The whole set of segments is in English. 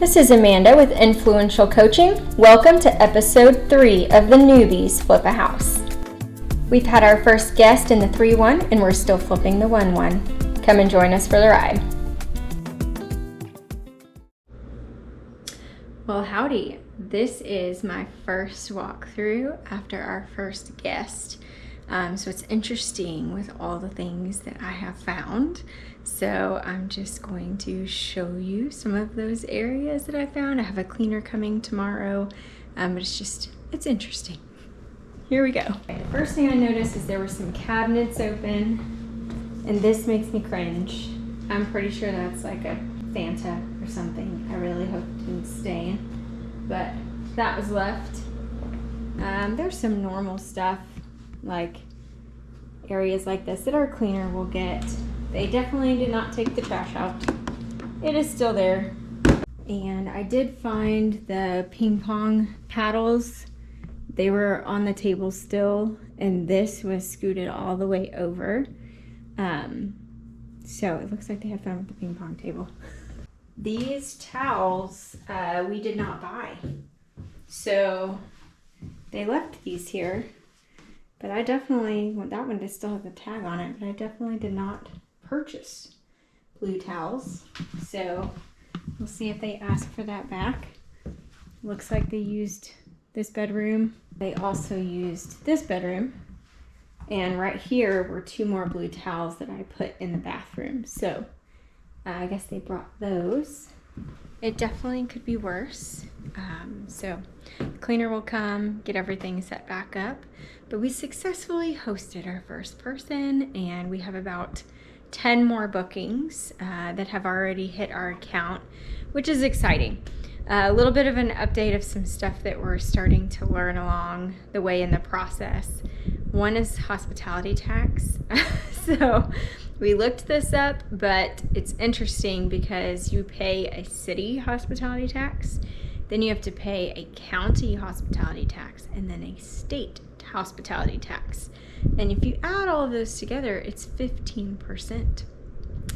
This is Amanda with Influential Coaching. Welcome to episode 3 of the Newbies Flip a House. We've had our first guest in the 3-1 and we're still flipping the 1-1. Come and join us for the ride. Well, howdy. This is my first walkthrough after our first guest. So it's interesting with all the things that I have found. So I'm just going to show you some of those areas that I found. I have a cleaner coming tomorrow, but it's interesting. Here we go. The first thing I noticed is there were some cabinets open, and this makes me cringe. I'm pretty sure that's like a Fanta or something. I really hope it didn't stain, but that was left. There's some normal stuff like areas like this that our cleaner will get. They definitely did not take the trash out. It is still there. And I did find the ping pong paddles. They were on the table still, and this was scooted all the way over. So it looks like they had fun with the ping pong table. These towels we did not buy. So they left these here. But I definitely, that one does still have the tag on it, but I definitely did not purchase blue towels. So we'll see if they ask for that back. Looks like they used this bedroom. They also used this bedroom. And right here were 2 more blue towels that I put in the bathroom. So I guess they brought those. It definitely could be worse. So the cleaner will come, get everything set back up. But we successfully hosted our first person, and we have about 10 more bookings that have already hit our account, which is exciting. A little bit of an update of some stuff that we're starting to learn along the way in the process. One is hospitality tax. So we looked this up, but it's interesting because you pay a city hospitality tax, then you have to pay a county hospitality tax, and then a state hospitality tax. And if you add all of those together, it's 15%.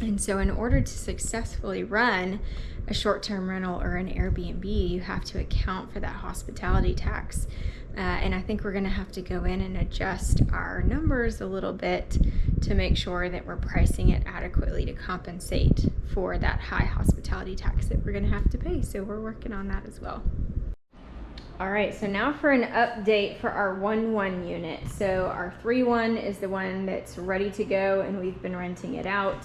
And so in order to successfully run a short-term rental or an Airbnb, you have to account for that hospitality tax. And I think we're gonna have to go in and adjust our numbers a little bit to make sure that we're pricing it adequately to compensate for that high hospitality tax that we're gonna have to pay. So we're working on that as well. All right, so now for an update for our 1-1 unit. So our 3-1 is the one that's ready to go and we've been renting it out.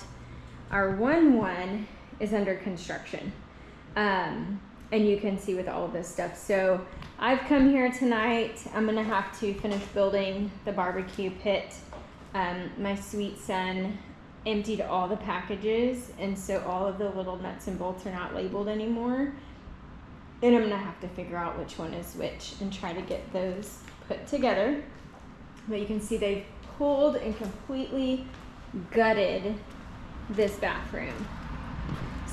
Our 1-1 is under construction. And you can see with all of this stuff. So I've come here tonight. I'm gonna have to finish building the barbecue pit. My sweet son emptied all the packages, and so all of the little nuts and bolts are not labeled anymore. And I'm gonna have to figure out which one is which and try to get those put together. But you can see they've pulled and completely gutted this bathroom.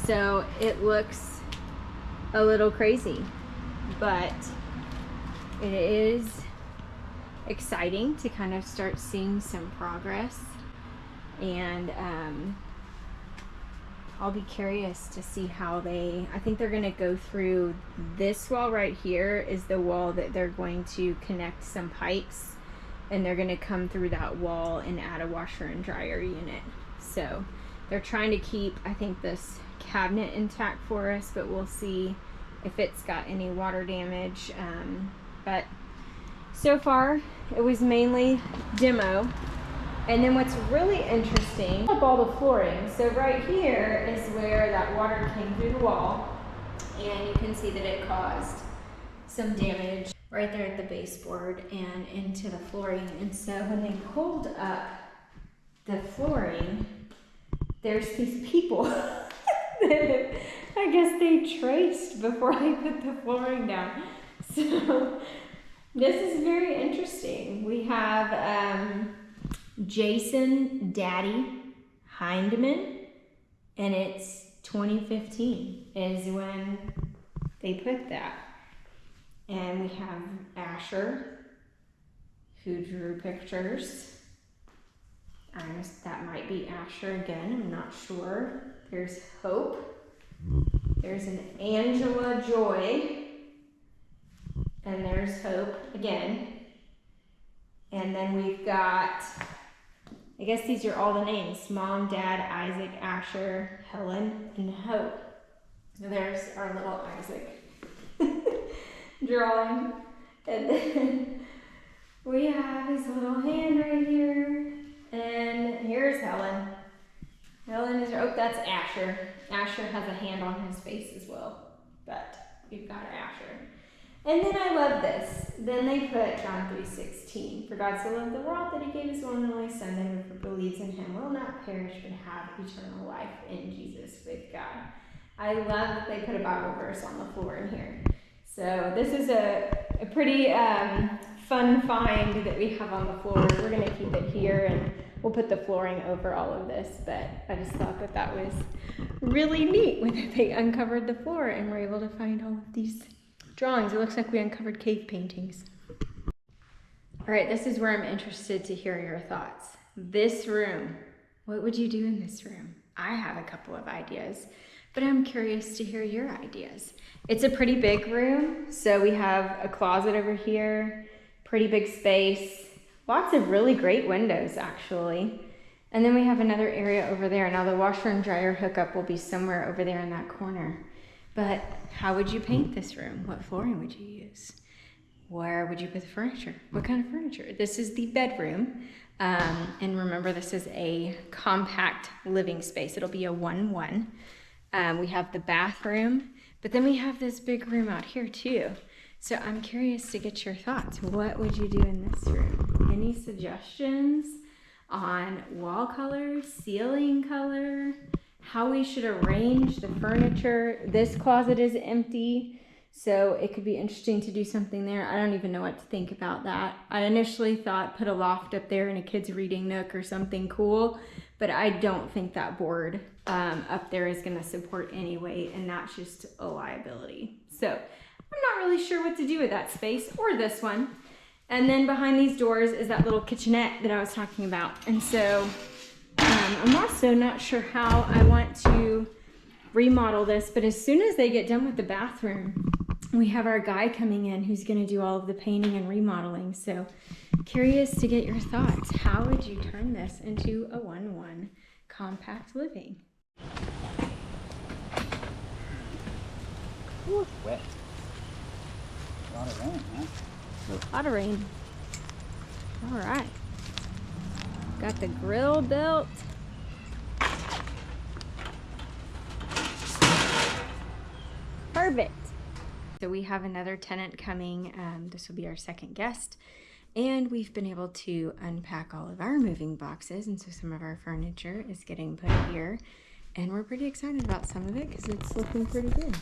So it looks a little crazy, but it is exciting to kind of start seeing some progress. And I'll be curious to see how I think they're gonna go through this wall right here is the wall that they're going to connect some pipes, and they're gonna come through that wall and add a washer and dryer unit. So they're trying to keep, I think, this cabinet intact for us, but we'll see if it's got any water damage. But so far it was mainly demo. And then what's really interesting, up all the flooring. So right here is where that water came through the wall, and you can see that it caused some damage right there at the baseboard and into the flooring. And so when they pulled up the flooring, there's these people that I guess they traced before they put the flooring down. So this is very interesting. We have Jason Daddy Hindman, and it's 2015 is when they put that. And we have Asher, who drew pictures. That might be Asher again, I'm not sure. There's Hope, There's an Angela Joy. And there's Hope again. And then we've got, I guess these are all the names: Mom, Dad, Isaac, Asher, Helen, and Hope. So there's our little Isaac drawing. And then we have his little hand right here. And here's Helen. Helen is, oh, that's Asher. Asher has a hand on his face as well. But we've got our Asher. And then I love this. Then they put John 3:16. For God so loved the world that he gave his one and only Son, that whoever believes in him will not perish but have eternal life in Jesus with God. I love that they put a Bible verse on the floor in here. So this is a pretty fun find that we have on the floor. We're going to keep it here, and we'll put the flooring over all of this. But I just thought that that was really neat when they uncovered the floor and were able to find all of these drawings. It looks like we uncovered cave paintings. All right, this is where I'm interested to hear your thoughts. This room, what would you do in this room? I have a couple of ideas, but I'm curious to hear your ideas. It's a pretty big room. So we have a closet over here, pretty big space, lots of really great windows actually. And then we have another area over there. Now the washer and dryer hookup will be somewhere over there in that corner. But how would you paint this room? What flooring would you use? Where would you put the furniture? What kind of furniture? This is the bedroom. And remember, this is a compact living space. It'll be a 1-1. We have the bathroom, but then we have this big room out here too. So I'm curious to get your thoughts. What would you do in this room? Any suggestions on wall color, ceiling color, how we should arrange the furniture? This closet is empty, so it could be interesting to do something there. I don't even know what to think about that. I initially thought put a loft up there and a kid's reading nook or something cool, but I don't think that board up there is going to support any weight, and that's just a liability. So I'm not really sure what to do with that space or this one. And then behind these doors is that little kitchenette that I was talking about. And so I'm also not sure how I want to remodel this, but as soon as they get done with the bathroom, we have our guy coming in who's going to do all of the painting and remodeling. So curious to get your thoughts. How would you turn this into a 1-1 compact living? Ooh, it's wet. A lot of rain, huh? A lot of rain. All right. Got the grill built. Perfect. So we have another tenant coming. This will be our second guest. And we've been able to unpack all of our moving boxes. And so some of our furniture is getting put here. And we're pretty excited about some of it because it's looking pretty good.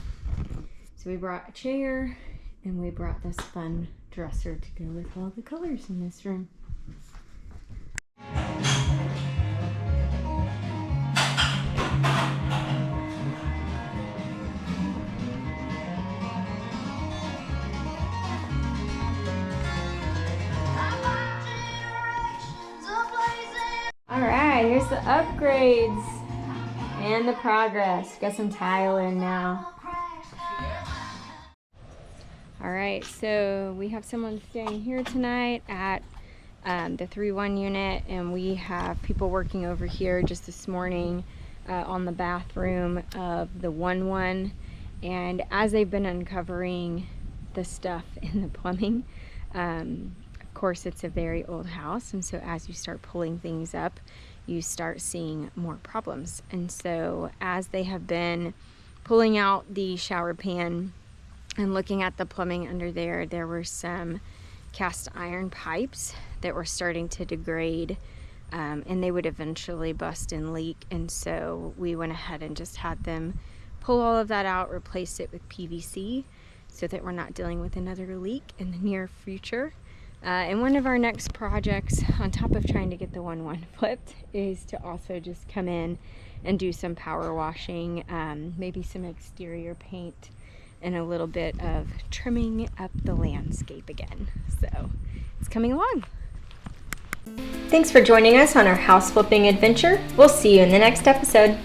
So we brought a chair and we brought this fun dresser to go with all the colors in this room. All right, here's the upgrades and the progress. Got some tile in now. All right, so we have someone staying here tonight at the 3-1 unit, and we have people working over here just this morning on the bathroom of the 1-1. And as they've been uncovering the stuff in the plumbing, of course it's a very old house, and so as you start pulling things up, you start seeing more problems. And so as they have been pulling out the shower pan and looking at the plumbing under there, there were some cast iron pipes that were starting to degrade, and they would eventually bust and leak. And so we went ahead and just had them pull all of that out, replace it with PVC so that we're not dealing with another leak in the near future. And one of our next projects, on top of trying to get the 1-1 flipped, is to also just come in and do some power washing, maybe some exterior paint, and a little bit of trimming up the landscape again. So it's coming along. Thanks for joining us on our house flipping adventure. We'll see you in the next episode.